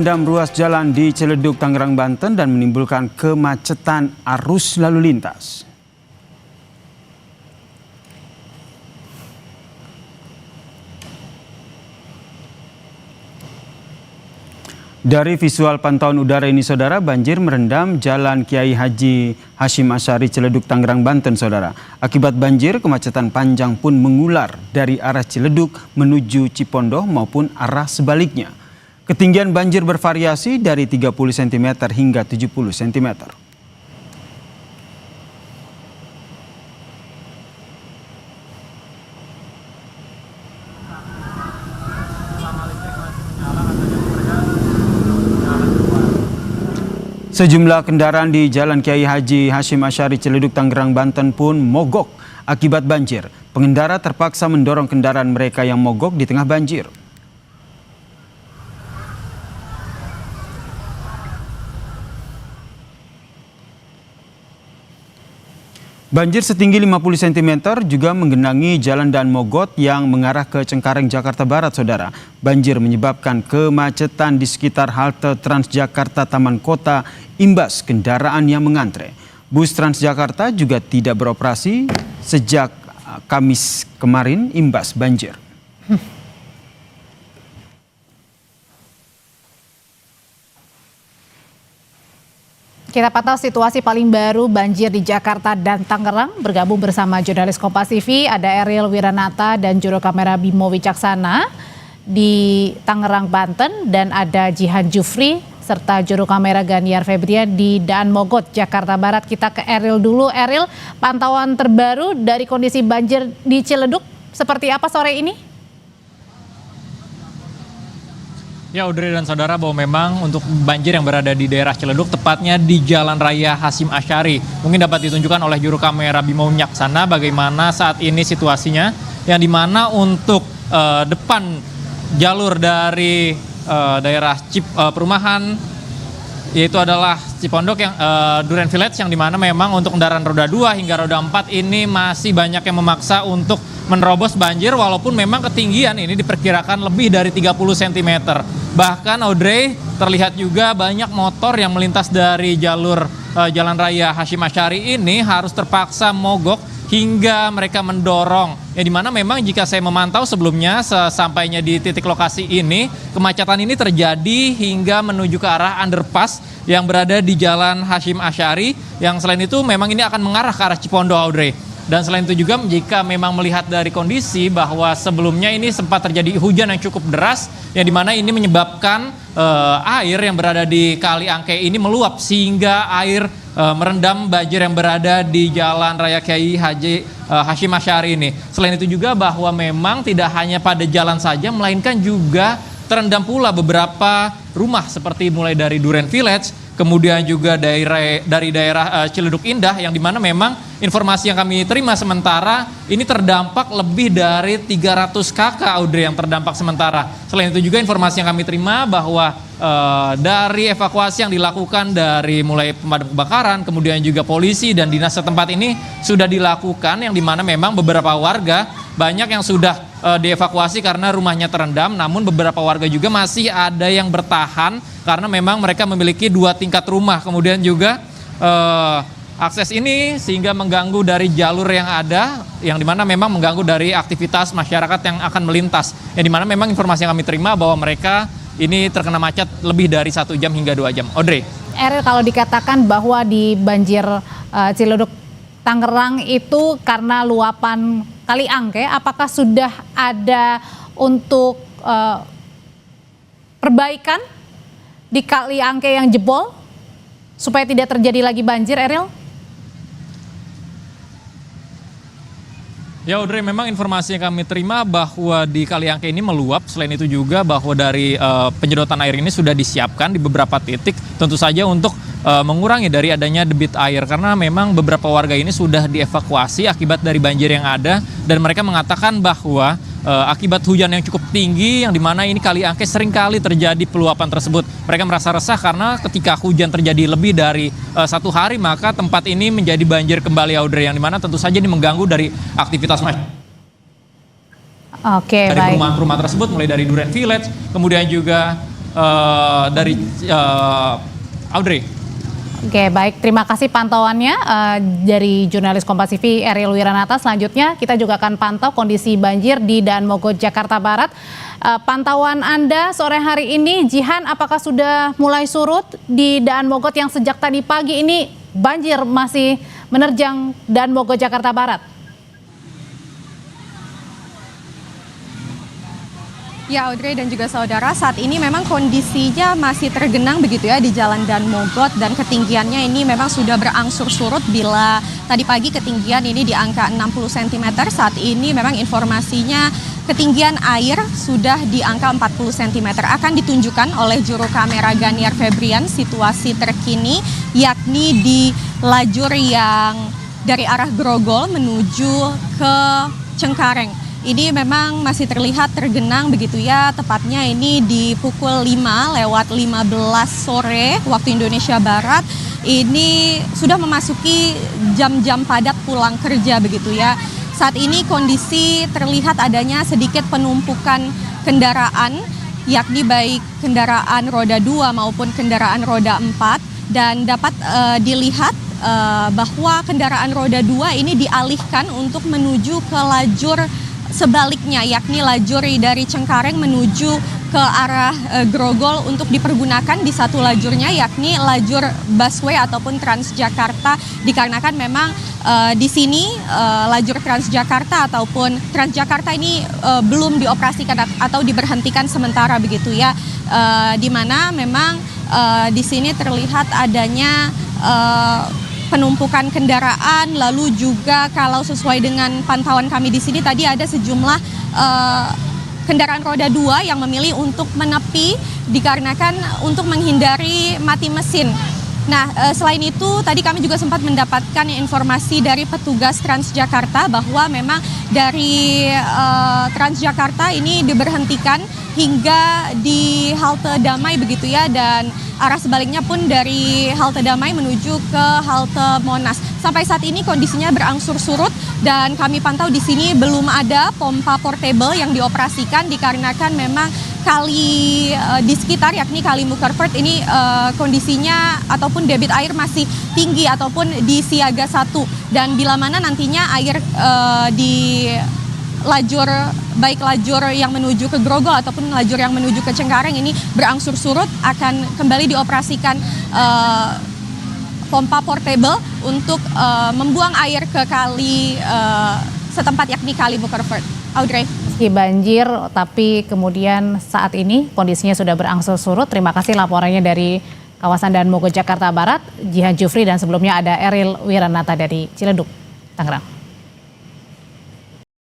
Merendam ruas jalan di Ciledug, Tangerang, Banten dan menimbulkan kemacetan arus lalu lintas. Dari visual pantauan udara ini, saudara, banjir merendam Jalan Kiai Haji Hashim Asyari Ciledug, Tangerang, Banten, saudara. Akibat banjir, kemacetan panjang pun mengular dari arah Ciledug menuju Cipondoh maupun arah sebaliknya. Ketinggian banjir bervariasi dari 30 cm hingga 70 cm. Sejumlah kendaraan di Jalan Kiai Haji Hashim Asyari Ciledug, Tangerang, Banten pun mogok akibat banjir. Pengendara terpaksa mendorong kendaraan mereka yang mogok di tengah banjir. Banjir setinggi 50 cm juga menggenangi Jalan Daan Mogot yang mengarah ke Cengkareng, Jakarta Barat, saudara. Banjir menyebabkan kemacetan di sekitar halte Transjakarta Taman Kota imbas kendaraan yang mengantre. Bus Transjakarta juga tidak beroperasi sejak Kamis kemarin imbas banjir. Kita pantau situasi paling baru banjir di Jakarta dan Tangerang. Bergabung bersama jurnalis Kompas TV, ada Ariel Wiranata dan juru kamera Bimo Wicaksana di Tangerang, Banten. Dan ada Jihan Jufri serta juru kamera Ganiar Febrian di Daan Mogot, Jakarta Barat. Kita ke Ariel dulu. Ariel, pantauan terbaru dari kondisi banjir di Ciledug seperti apa sore ini? Ya, Audrey dan saudara, bahwa memang untuk banjir yang berada di daerah Ciledug, tepatnya di Jalan Raya Hashim Asyari, mungkin dapat ditunjukkan oleh juru kamera Bimo Wicaksana bagaimana saat ini situasinya, yang dimana untuk depan jalur dari daerah perumahan, yaitu adalah Cipondok yang Duren Village, yang dimana memang untuk kendaraan roda 2 hingga roda 4 ini masih banyak yang memaksa untuk menerobos banjir, walaupun memang ketinggian ini diperkirakan lebih dari 30 cm. Bahkan, Audrey, terlihat juga banyak motor yang melintas dari jalur Jalan Raya Hashim Asyari ini harus terpaksa mogok hingga mereka mendorong. Ya, dimana memang jika saya memantau sebelumnya, sesampainya di titik lokasi ini, kemacetan ini terjadi hingga menuju ke arah underpass yang berada di Jalan Hashim Asyari, yang selain itu memang ini akan mengarah ke arah Cipondoh, Audrey. Dan selain itu juga, jika memang melihat dari kondisi bahwa sebelumnya ini sempat terjadi hujan yang cukup deras, yang dimana ini menyebabkan air yang berada di Kali Angke ini meluap sehingga air merendam banjir yang berada di Jalan Raya Kiai Haji Hashim Asyari ini. Selain itu juga bahwa memang tidak hanya pada jalan saja, melainkan juga terendam pula beberapa rumah seperti mulai dari Duren Village, kemudian juga dari daerah Ciledug Indah, yang dimana memang informasi yang kami terima sementara ini terdampak lebih dari 300 kakak, Audrey, yang terdampak sementara. Selain itu juga informasi yang kami terima bahwa dari evakuasi yang dilakukan dari mulai pemadam kebakaran, kemudian juga polisi dan dinas setempat ini sudah dilakukan, yang dimana memang beberapa warga banyak yang sudah dievakuasi karena rumahnya terendam, namun beberapa warga juga masih ada yang bertahan karena memang mereka memiliki 2 tingkat rumah. Kemudian juga akses ini sehingga mengganggu dari jalur yang ada, yang dimana memang mengganggu dari aktivitas masyarakat yang akan melintas, yang dimana memang informasi yang kami terima bahwa mereka ini terkena macet lebih dari 1 jam hingga 2 jam. Audrey. Ariel, kalau dikatakan bahwa di banjir Ciledug Tangerang itu karena luapan Kali Angke, apakah sudah ada untuk perbaikan di Kali Angke yang jebol supaya tidak terjadi lagi banjir, Ariel? Ya, Audrey, memang informasi yang kami terima bahwa di Kali Angke ini meluap. Selain itu juga bahwa dari penyedotan air ini sudah disiapkan di beberapa titik, tentu saja untuk mengurangi dari adanya debit air, karena memang beberapa warga ini sudah dievakuasi akibat dari banjir yang ada, dan mereka mengatakan bahwa akibat hujan yang cukup tinggi, yang dimana ini Kali Angke seringkali terjadi peluapan tersebut. Mereka merasa resah karena ketika hujan terjadi lebih dari 1 hari, maka tempat ini menjadi banjir kembali, Audrey, yang dimana tentu saja ini mengganggu dari aktivitas masyarakat. Oke, dari baik. perumahan-perumahan tersebut, mulai dari Duren Village, kemudian juga dari Audrey. Oke, baik. Terima kasih pantauannya dari jurnalis Kompas TV Ariel Wiranata. Selanjutnya kita juga akan pantau kondisi banjir di Daan Mogot, Jakarta Barat. Pantauan Anda sore hari ini, Jihan, apakah sudah mulai surut di Daan Mogot yang sejak tadi pagi ini banjir masih menerjang Daan Mogot, Jakarta Barat? Ya, Audrey dan juga saudara, saat ini memang kondisinya masih tergenang begitu ya di Jalan Daan Mogot, dan ketinggiannya ini memang sudah berangsur surut. Bila tadi pagi ketinggian ini di angka 60 cm, saat ini memang informasinya ketinggian air sudah di angka 40 cm. Akan ditunjukkan oleh juru kamera Ganiar Febrian situasi terkini, yakni di lajur yang dari arah Grogol menuju ke Cengkareng. Ini memang masih terlihat tergenang begitu ya, tepatnya ini di pukul 5 lewat 15 sore waktu Indonesia Barat. Ini sudah memasuki jam-jam padat pulang kerja begitu ya. Saat ini kondisi terlihat adanya sedikit penumpukan kendaraan, yakni baik kendaraan roda 2 maupun kendaraan roda 4, dan dapat dilihat bahwa kendaraan roda 2 ini dialihkan untuk menuju ke lajur sebaliknya, yakni lajur dari Cengkareng menuju ke arah Grogol untuk dipergunakan di satu lajurnya, yakni lajur busway ataupun Transjakarta, dikarenakan memang di sini lajur Transjakarta ataupun Transjakarta ini belum dioperasikan atau diberhentikan sementara begitu ya, di mana memang di sini terlihat adanya penumpukan kendaraan. Lalu juga kalau sesuai dengan pantauan kami di sini tadi ada sejumlah kendaraan roda 2 yang memilih untuk menepi dikarenakan untuk menghindari mati mesin. Nah, selain itu tadi kami juga sempat mendapatkan informasi dari petugas Transjakarta bahwa memang dari Transjakarta ini diberhentikan hingga di halte Damai begitu ya, dan arah sebaliknya pun dari halte Damai menuju ke halte Monas. Sampai saat ini kondisinya berangsur surut, dan kami pantau di sini belum ada pompa portable yang dioperasikan dikarenakan memang kali di sekitar yakni Kali Mukerford ini kondisinya ataupun debit air masih tinggi ataupun di siaga 1, dan bila mana nantinya air di lajur baik lajur yang menuju ke Grogol ataupun lajur yang menuju ke Cengkareng ini berangsur surut, akan kembali dioperasikan pompa portable untuk membuang air ke kali setempat yakni Kali Mukerford. Audrey. Meski banjir, tapi kemudian saat ini kondisinya sudah berangsur surut. Terima kasih laporannya dari kawasan Daan Mogot, Jakarta Barat, Jihan Jufri, dan sebelumnya ada Ariel Wiranata dari Ciledug, Tangerang.